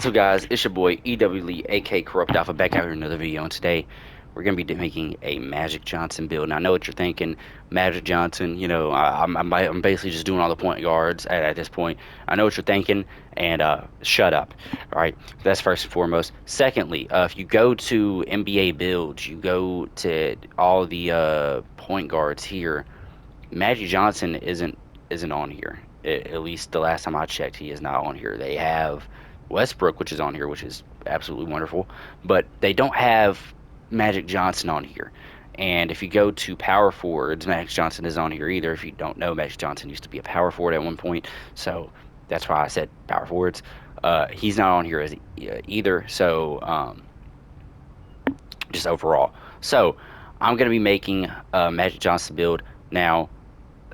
So guys, it's your boy EW Lee, aka Corrupt Alpha, back out here in another video, and today we're gonna be making a Magic Johnson build. Now I know what you're thinking, Magic Johnson. I'm basically just doing all the point guards at this point. I know what you're thinking, and shut up. All right, that's first and foremost. Secondly, if you go to NBA builds, you go to all the point guards here. Magic Johnson isn't on here. At least the last time I checked, he is not on here. They have Westbrook, which is on here, which is absolutely wonderful, but they don't have Magic Johnson on here. And if you go to power forwards, Magic Johnson is on here either. If you don't know, Magic Johnson used to be a power forward at one point, so that's why I said power forwards. He's not on here as either. So just overall, so I'm gonna be making a Magic Johnson build now.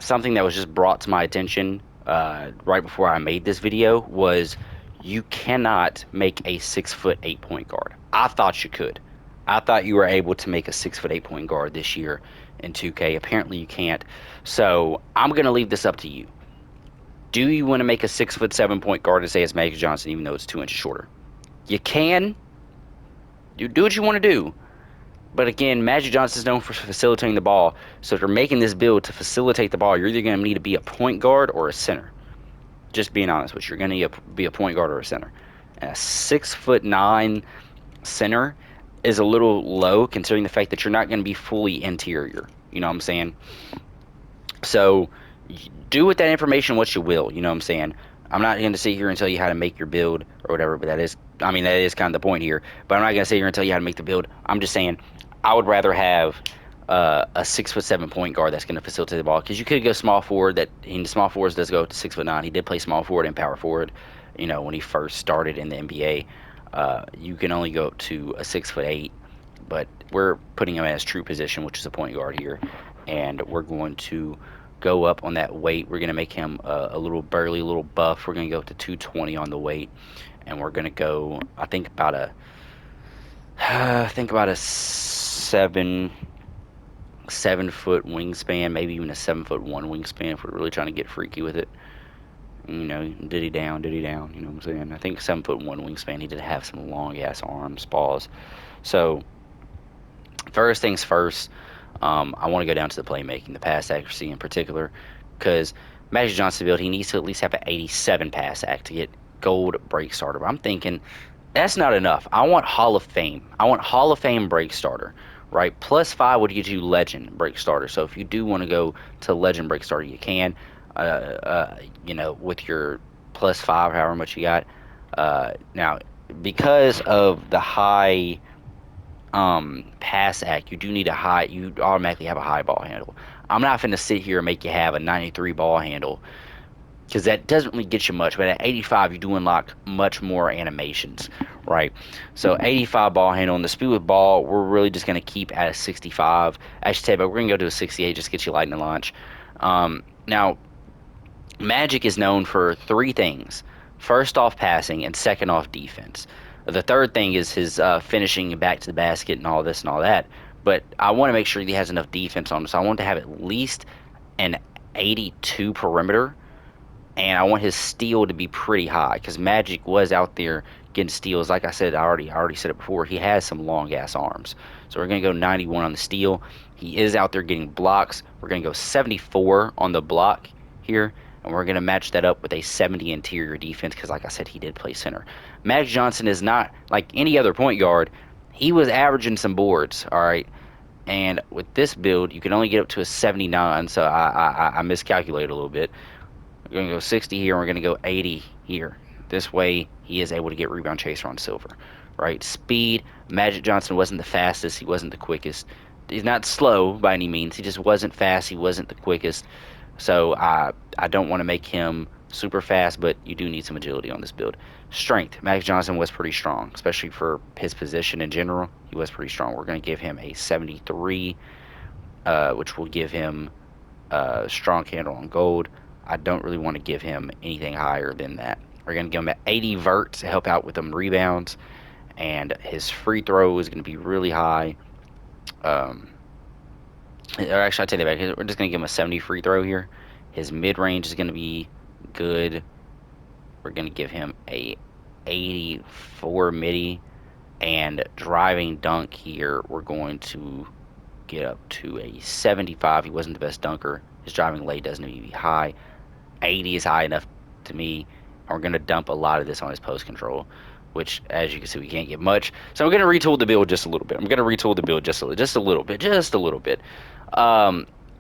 Something that was just brought to my attention right before I made this video was you cannot make a 6'8" point guard. I thought you could. I thought you were able to make a 6'8" point guard this year in 2K. Apparently you can't. So I'm gonna leave this up to you. Do you want to make a 6'7" point guard and say it's Magic Johnson even though it's 2 inches shorter? You can. You do what you want to do. But again, Magic Johnson is known for facilitating the ball. So if you're making this build to facilitate the ball, you're either going to need to be a point guard or a center. Just being honest with you, you're going to need to be a point guard or a center. And a 6'9" center is a little low considering the fact that you're not going to be fully interior. You know what I'm saying? So do with that information what you will. You know what I'm saying? I'm not going to sit here and tell you how to make your build or whatever, but that is kind of the point here. But I'm not going to sit here and tell you how to make the build. I'm just saying I would rather have a 6'7" point guard that's going to facilitate the ball because you could go small forward. That in small forwards does go to 6'9". He did play small forward and power forward. You know when he first started in the NBA, you can only go up to a 6'8", but we're putting him in his true position, which is a point guard here, and we're going to go up on that weight. We're going to make him a little burly, a little buff. We're going to go up to 220 on the weight, and we're going to go. I think about a 7 foot wingspan, maybe even a 7'1" wingspan if we're really trying to get freaky with it. You know, diddy down, diddy down. You know what I'm saying? I think 7'1" wingspan. He did have some long ass arms, balls. So first things first, I want to go down to the playmaking, the pass accuracy in particular, because Magic Johnson build, he needs to at least have an 87 pass act to get gold break starter. But I'm thinking that's not enough. I want Hall of Fame. I want Hall of Fame break starter, right? +5 would get you legend break starter. So if you do want to go to legend break starter, you can. With your +5, however much you got. Now, because of the high pass act, you automatically have a high ball handle. I'm not finna sit here and make you have a 93 ball handle because that doesn't really get you much, but at 85 you do unlock much more animations, right? So 85 ball handle, and the speed with ball we're really just going to keep at a 65. Actually, but we're going to go to a 68 just to get you lightning launch. Now Magic is known for three things: first off passing, and second off defense. The third thing is his finishing back to the basket and all this and all that. But I want to make sure he has enough defense on him. So I want to have at least an 82 perimeter, and I want his steal to be pretty high because Magic was out there getting steals. Like I said, I already said it before. He has some long ass arms, so we're gonna go 91 on the steal. He is out there getting blocks. We're gonna go 74 on the block here, and we're gonna match that up with a 70 interior defense because, like I said, he did play center. Magic Johnson is not like any other point guard. He was averaging some boards, all right. And with this build, you can only get up to a 79, so I miscalculated a little bit. We're going to go 60 here, and we're going to go 80 here. This way, he is able to get rebound chaser on silver, right? Speed, Magic Johnson wasn't the fastest. He wasn't the quickest. He's not slow by any means. He just wasn't fast. He wasn't the quickest. So I don't want to make him super fast, but you do need some agility on this build. Strength, Magic Johnson was pretty strong, especially for his position in general. He was pretty strong. We're going to give him a 73, which will give him a strong handle on gold. I don't really want to give him anything higher than that. We're going to give him an 80 vert to help out with them rebounds, and his free throw is going to be really high. Or actually, I take that back. We're just going to give him a 70 free throw here. His mid range is going to be good. We're going to give him a 84 midi, and driving dunk here, we're going to get up to a 75. He wasn't the best dunker. His driving lay doesn't need to be high. 80 is high enough to me. And we're going to dump a lot of this on his post control, which, as you can see, we can't get much. So I'm going to retool the build just a little bit. I'm going to retool the build just a little bit.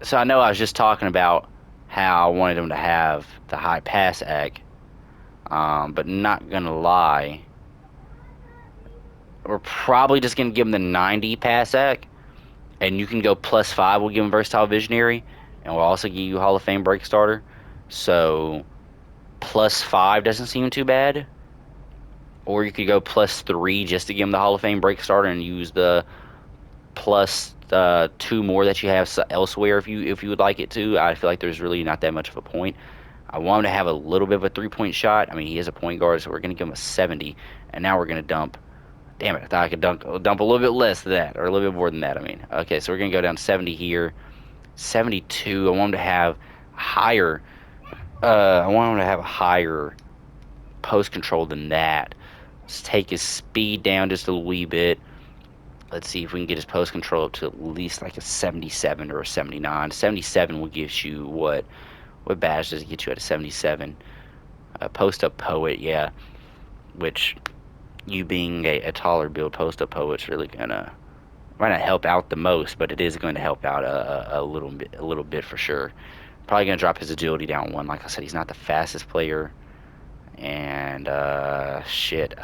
So I know I was just talking about how I wanted him to have the high pass ac, but not going to lie, we're probably just going to give him the 90 pass ac, and you can go +5. We'll give him versatile visionary, and we'll also give you Hall of Fame break starter. So +5 doesn't seem too bad. Or you could go +3 just to give him the Hall of Fame break starter and use the +2 more that you have elsewhere if you would like it to. I feel like there's really not that much of a point. I want him to have a little bit of a 3-point shot. I mean, he is a point guard, so we're going to give him a 70. And now we're going to dump. Damn it, I thought I could dump a little bit less than that, or a little bit more than that, I mean. Okay, so we're going to go down 70 here. 72. I want him to have higher. I want him to have a higher post control than that. Let's take his speed down just a wee bit. Let's see if we can get his post control up to at least like a 77 or a 79. 77 will give you what? What badge does it get you at a 77? Post up poet, yeah. Which, you being a taller build, post up poet's really gonna might not help out the most, but it is going to help out a little bit for sure. Probably gonna drop his agility down 1. Like I said, he's not the fastest player, and shit.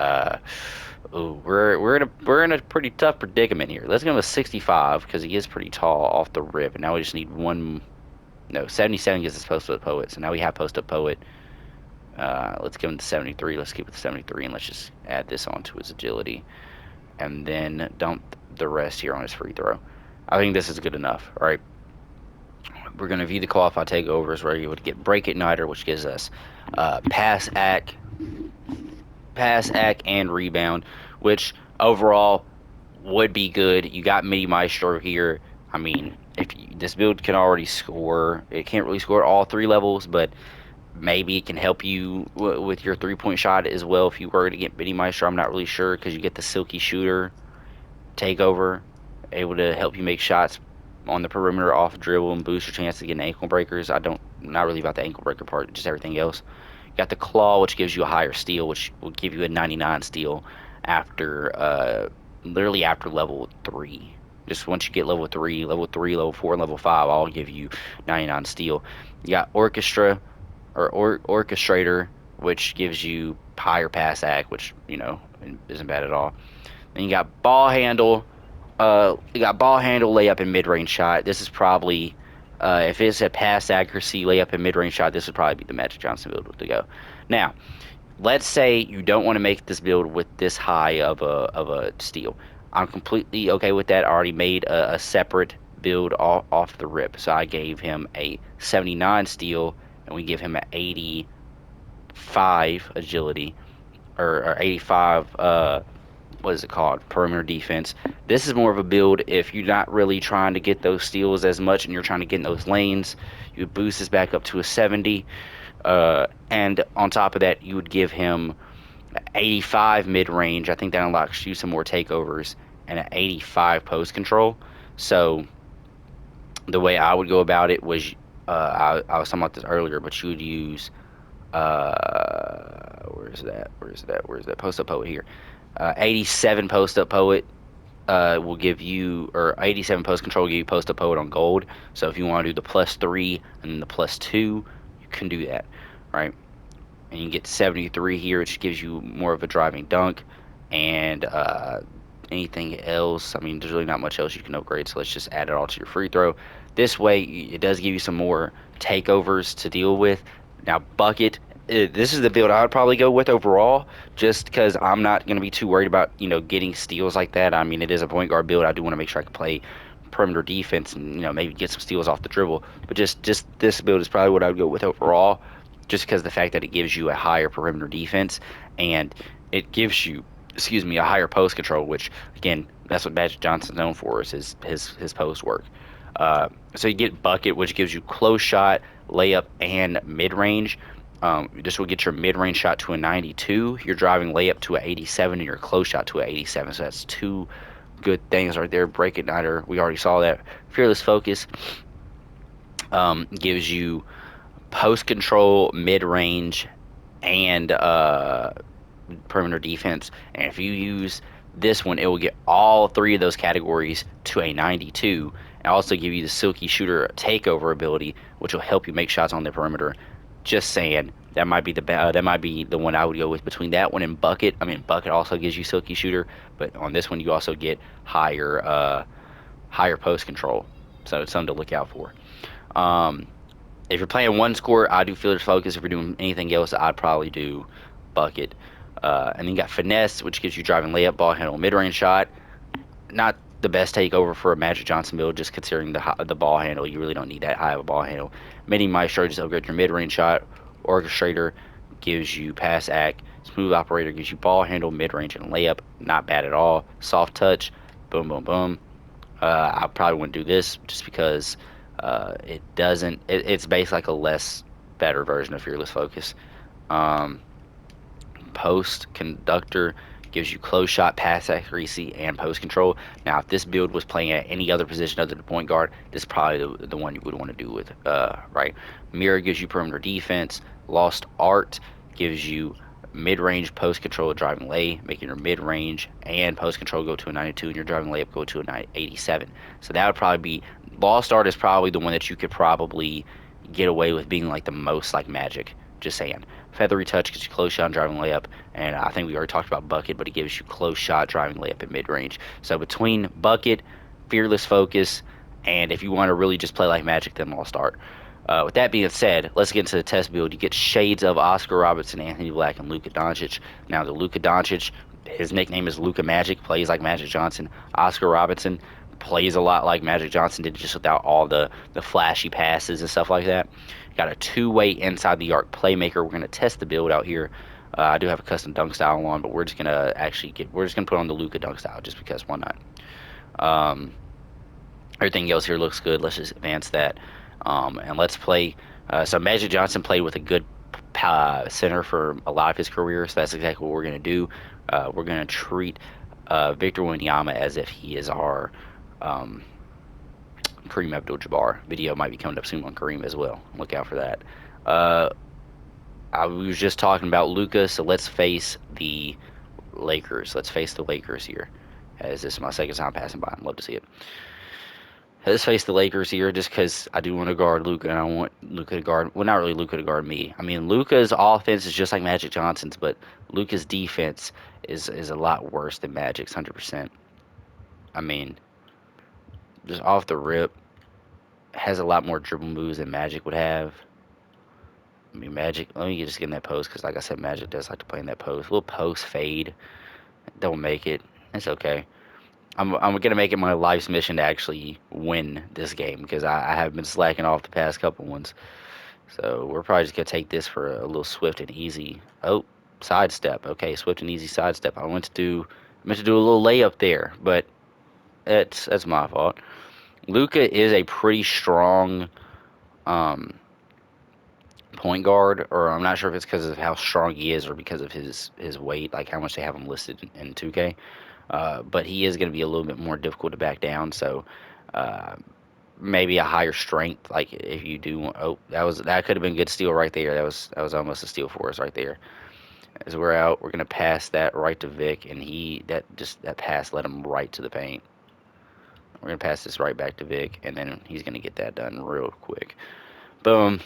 Ooh, we're in a pretty tough predicament here. Let's give him a 65 because he is pretty tall off the rip, and now we just need one. No, 77 gets us post up poet, so now we have post up poet. Let's give him the 73. Let's keep it the 73, and let's just add this onto his agility, and then dump the rest here on his free throw. I think this is good enough. All right. We're going to view the qualified takeovers where you would get break igniter, which gives us pass ac, and rebound, which overall would be good. You got Midi Maestro here. I mean, this build can already score. It can't really score at all 3 levels, but maybe it can help you with your 3-point shot as well if you were to get Midi Maestro. I'm not really sure because you get the Silky Shooter takeover, able to help you make shots on the perimeter off dribble and boost your chance to get ankle breakers. Not really about the ankle breaker part, just everything else. You got the claw, which gives you a higher steal, which will give you a 99 steal after literally after level 3. Just once you get level 3, level 4, and level 5, I'll give you 99 steal. You got orchestra or orchestrator, which gives you higher pass ac, which isn't bad at all. Then you got ball handle. Layup, and mid-range shot. This is probably, if it's a pass accuracy, layup, and mid-range shot, this would probably be the Magic Johnson build to go. Now, let's say you don't want to make this build with this high of a steal. I'm completely okay with that. I already made a separate build off the rip. So I gave him a 79 steal, and we give him an 85 agility, or 85, what is it called? Perimeter defense. This is more of a build if you're not really trying to get those steals as much and you're trying to get in those lanes. You would boost this back up to a 70. And on top of that, you would give him 85 mid-range. I think that unlocks you some more takeovers, and an 85 post control. So the way I would go about it was, I was talking about this earlier, but you would use, where's that post up poet here? 87 post up poet will give you, or 87 post control will give you post up poet on gold. So if you want to do the +3 and then the +2, you can do that, right? And you get 73 here, which gives you more of a driving dunk. And anything else, I mean, there's really not much else you can upgrade, so let's just add it all to your free throw. This way, it does give you some more takeovers to deal with. Now, bucket, this is the build I would probably go with overall, just because I'm not going to be too worried about, getting steals like that. I mean, it is a point guard build. I do want to make sure I can play perimeter defense and, maybe get some steals off the dribble. But just this build is probably what I would go with overall, just because of the fact that it gives you a higher perimeter defense, and it gives you, a higher post control, which, again, that's what Magic Johnson's known for, is his post work. So you get bucket, which gives you close shot, layup, and mid-range. This will get your mid-range shot to a 92, your driving layup to a 87, and your close shot to a 87. So that's two good things right there. Break Igniter, we already saw that. Fearless Focus gives you post control, mid-range, and perimeter defense. And if you use this one, it will get all three of those categories to a 92, and also give you the Silky Shooter takeover ability, which will help you make shots on the perimeter. Just saying, that might be the one I would go with between that one and Bucket. I mean, Bucket also gives you Silky Shooter, but on this one you also get higher post control. So it's something to look out for. Um, if you're playing one score, I do Fearless Focus. If you're doing anything else, I'd probably do Bucket. And then you got Finesse, which gives you driving layup, ball handle, mid range shot. Not the best takeover for a Magic Johnson build, just considering the ball handle. You really don't need that high of a ball handle. Mini Maestro just upgrade your mid range shot. Orchestrator gives you pass act. Smooth Operator gives you ball handle, mid range, and layup. Not bad at all. Soft touch, boom, boom, boom. I probably wouldn't do this just because it doesn't. It's basically like a less better version of Fearless Focus. Um, Post Conductor gives you close shot, pass accuracy, and post control. Now, if this build was playing at any other position other than point guard, this is probably the one you would want to do with, right? Mirror gives you perimeter defense. Lost Art gives you mid-range post control driving lay, making your mid-range and post control go to a 92, and your driving layup go to a 87. So that would probably be Lost Art is probably the one that you could probably get away with being like the most like Magic. Just saying. Feathery Touch gives you close shot and driving layup, and I think we already talked about Bucket, but it gives you close shot, driving layup at mid range. So between Bucket, Fearless Focus, and if you want to really just play like Magic, then Lost Art. With that being said, let's get into the test build. You get shades of Oscar Robertson, Anthony Black, and Luka Doncic. Now, the Luka Doncic, his nickname is Luka Magic, plays like Magic Johnson. Oscar Robertson plays a lot like Magic Johnson did, just without all the flashy passes and stuff like that. Got a two-way inside the arc playmaker. We're gonna test the build out here. I do have a custom dunk style on, but we're just gonna put on the Luka dunk style just because why not? Um, Everything else here looks good. Let's just advance that. And let's play. So Magic Johnson played with a good center for a lot of his career, so that's exactly what we're going to do. We're going to treat Victor Wembanyama as if he is our Kareem Abdul-Jabbar. Video might be coming up soon on Kareem as well. Look out for that. Uh, I was just talking about Luka, so let's face the Lakers. Let's face the Lakers here, as this is my second time passing by. I'd love to see it. Let's face the Lakers here, just because I do want to guard Luka, and I want Luka to guard. Well, not really Luka to guard me. I mean, Luka's offense is just like Magic Johnson's, but Luka's defense is a lot worse than Magic's, 100%. I mean, just off the rip, has a lot more dribble moves than Magic would have. I mean, Magic. Let me just get in that post because, like I said, Magic does like to play in that post. A little post fade, don't make it. It's okay. I'm gonna make it my life's mission to actually win this game because I have been slacking off the past couple ones. So we're probably just gonna take this for a little swift and easy. Oh, sidestep. Okay, swift and easy sidestep. I meant to do a little layup there, but that's my fault. Luka is a pretty strong um, point guard, or I'm not sure if it's because of how strong he is or because of his weight, like how much they have him listed in 2K. But he is going to be a little bit more difficult to back down. So uh, maybe a higher strength. Like if you do, oh, that could have been a good steal right there. That was almost a steal for us right there. As we're out, we're going to pass that right to Vic, and that pass led him right to the paint. We're going to pass this right back to Vic, and then he's going to get that done real quick. Boom.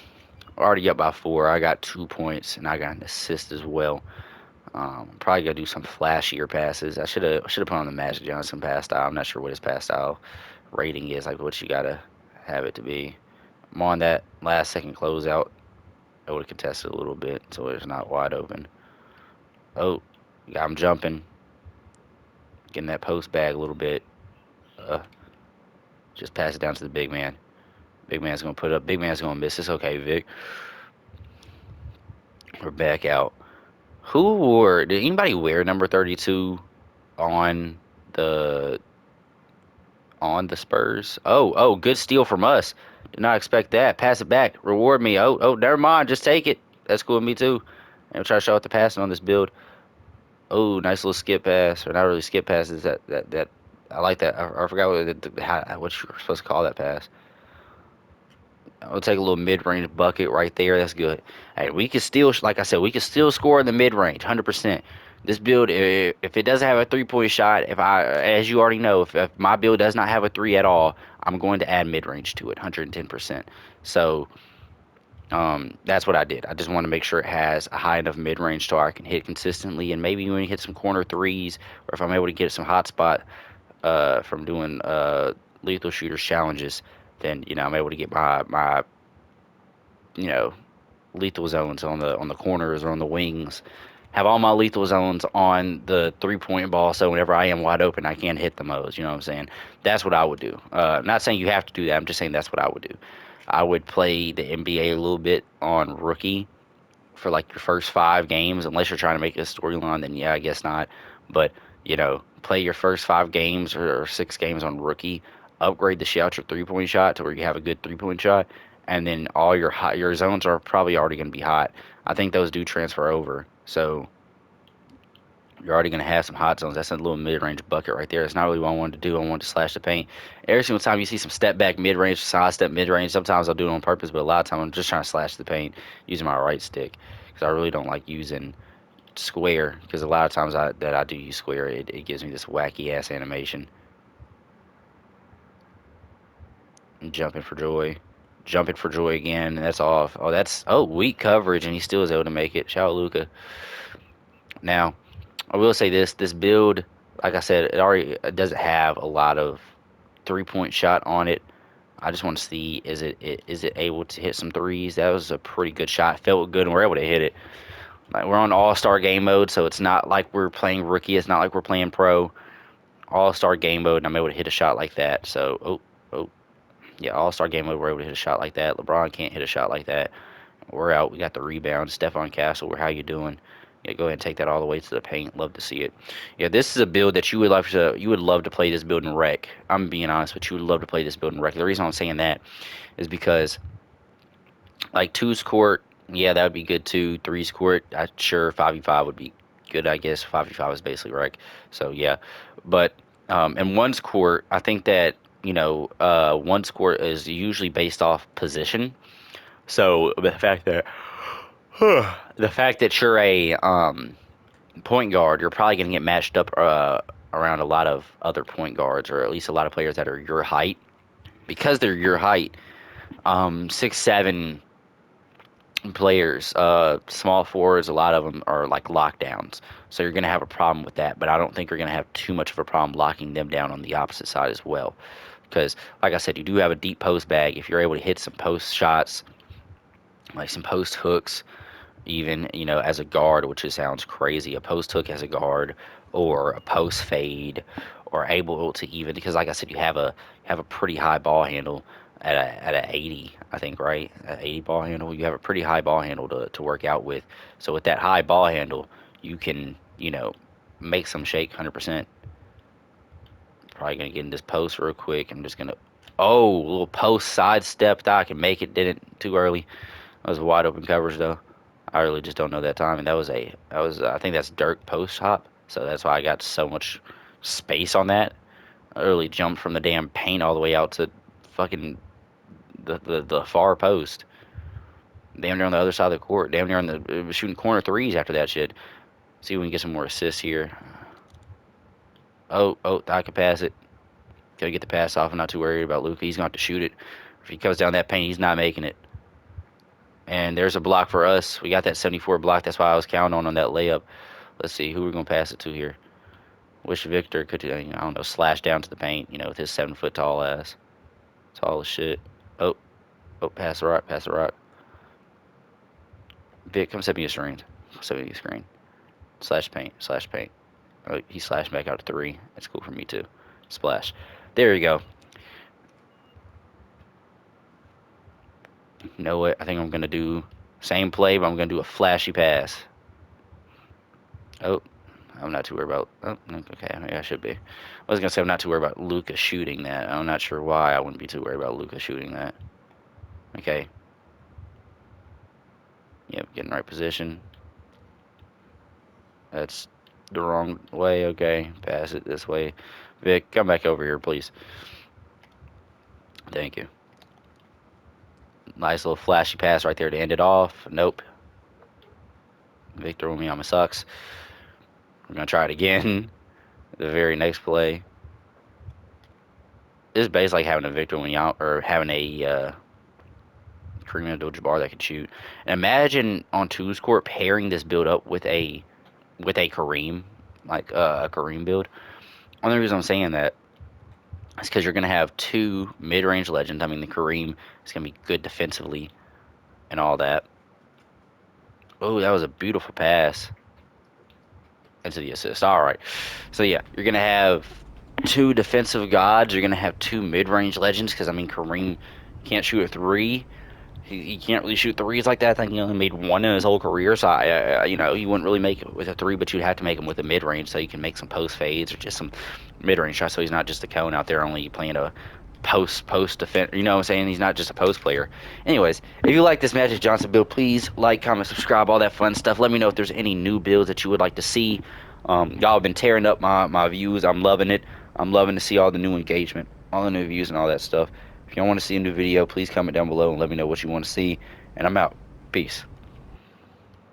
Already up by 4. I got 2 points, and I got an assist as well. Probably gonna do some flashier passes. I should have put on the Magic Johnson pass style. I'm not sure what his pass style rating is, like what you gotta have it to be. I'm on that last second closeout. I would have contested a little bit, so it's not wide open. Oh, got him jumping, getting that post bag a little bit. Uh, just pass it down to the big man. Big man's gonna put up. Big man's gonna miss. It's okay, Vic. We're back out. Did anybody wear number 32 on the Spurs? Oh, good steal from us. Did not expect that. Pass it back. Reward me. Oh, never mind. Just take it. That's cool with me too. And we'll try to show out the passing on this build. Oh, nice little skip pass, or not really skip passes. That I like that. I forgot what you were supposed to call that pass. I'll take a little mid-range bucket right there. That's good. Hey, we can still, like I said, we can still score in the mid-range, 100%. This build, if it doesn't have a three-point shot, as you already know, if my build does not have a three at all, I'm going to add mid-range to it, 110%. So, that's what I did. I just want to make sure it has a high enough mid-range so I can hit consistently, and maybe when you hit some corner threes, or if I'm able to get some hot spot, from doing lethal shooters challenges, then I'm able to get my you know lethal zones on the corners or on the wings. Have all my lethal zones on the 3-point ball, so whenever I am wide open, I can hit the most. You know what I'm saying? That's what I would do. I'm not saying you have to do that. I'm just saying that's what I would do. I would play the NBA a little bit on rookie for like your first 5 games, unless you're trying to make a storyline. Then yeah, I guess not. But play your first 5 games or 6 games on rookie. Upgrade the shot your 3-point shot to where you have a good 3-point shot, and then all your zones are probably already going to be hot. I think those do transfer over, so you're already going to have some hot zones. That's a little mid-range bucket right there. It's not really what I wanted to do. I wanted to slash the paint. Every single time you see some step back mid-range, side step mid-range, sometimes I'll do it on purpose, but a lot of times I'm just trying to slash the paint using my right stick because I really don't like using square because a lot of times I do use square, it gives me this wacky ass animation. And jumping for joy. Jumping for joy again, and that's off. Weak coverage, and he still is able to make it. Shout out Luca. Now, I will say this build, like I said, it doesn't have a lot of 3-point shot on it. I just want to see is it able to hit some threes. That was a pretty good shot. Felt good, and we're able to hit it. Like, we're on All-Star game mode, so it's not like we're playing rookie. It's not like we're playing pro. All-Star game mode, and I'm able to hit a shot like that. So, oh, yeah, All-Star game mode, we're able to hit a shot like that. LeBron can't hit a shot like that. We're out. We got the rebound. Stephon Castle, how you doing? Yeah, go ahead and take that all the way to the paint. Love to see it. Yeah, this is a build that you would love to play this build in rec. I'm being honest, but you would love to play this build in rec. The reason I'm saying that is because like two's court, yeah, that would be good too. Three's court, sure, 5v5 would be good, I guess. 5v5 is basically rec. So yeah. But in one's court, I think that, one's court is usually based off position. So the fact that you're a point guard, you're probably going to get matched up around a lot of other point guards, or at least a lot of players that are your height. Because they're your height, 6'7" players, small forwards, a lot of them are like lockdowns. So you're going to have a problem with that, but I don't think you're going to have too much of a problem locking them down on the opposite side as well. Because, like I said, you do have a deep post bag. If you're able to hit some post shots, like some post hooks, even as a guard, which just sounds crazy, a post hook as a guard, or a post fade, or able to, even because like I said, you have a pretty high ball handle at a 80, I think, right? At 80 ball handle, you have a pretty high ball handle to work out with. So with that high ball handle, you can make some shake 100%. Probably gonna get in this post real quick. I'm just gonna, oh, a little post side step. Thought I can make it, didn't, too early. That was a wide open coverage though. I really just don't know that time, and that was I think that's Dirk post hop, so that's why I got so much space on that. I literally jumped from the damn paint all the way out to fucking the far post, damn near on the other side of the court, damn near on the shooting corner threes after that shit. See if we can get some more assists here. Oh, I can pass it. Gotta get the pass off. I'm not too worried about Luka. He's gonna have to shoot it. If he comes down that paint, he's not making it. And there's a block for us. We got that 74 block. That's why I was counting on that layup. Let's see who we're gonna pass it to here. Wish Victor could, I don't know, slash down to the paint, with his 7 foot tall ass. Tall as shit. Oh, pass the rock, pass the rock. Vic, come set me a screen. Set me a screen. Slash paint, slash paint. Oh, he slashed back out to 3. That's cool for me too. Splash. There you go. You know what? I think I'm gonna do same play, but I'm gonna do a flashy pass. Oh, I'm not too worried about. Oh, okay, yeah, I should be. I was gonna say I'm not too worried about Luka shooting that. I'm not sure why I wouldn't be too worried about Luka shooting that. Okay. Yep, get in the right position. That's the wrong way. Okay, pass it this way. Vic, come back over here, please. Thank you. Nice little flashy pass right there to end it off. Nope. Victor Wembanyama sucks. We're gonna try it again. The very next play. This is basically like having a Victor Wembanyama or having a Kareem Abdul-Jabbar that can shoot. And imagine on Two's court pairing this build up with a Kareem, like a Kareem build. Only reason I'm saying that is because you're gonna have two mid-range legends. I mean, the Kareem is gonna be good defensively and all that. Oh, that was a beautiful pass into the assist. All right, so yeah, you're gonna have two defensive gods. You're gonna have two mid-range legends because I mean Kareem can't shoot a three. He can't really shoot threes like that. I think he only made one in his whole career. So you know, you wouldn't really make it with a three, but you'd have to make him with a mid range so you can make some post fades or just some mid range shots. So he's not just a cone out there only playing a post defense. You know what I'm saying? He's not just a post player. Anyways, if you like this Magic Johnson build, please like, comment, subscribe, all that fun stuff. Let me know if there's any new builds that you would like to see. Y'all have been tearing up my views. I'm loving it. I'm loving to see all the new engagement, all the new views, and all that stuff. If you want to see a new video, please comment down below and let me know what you want to see. And I'm out. Peace.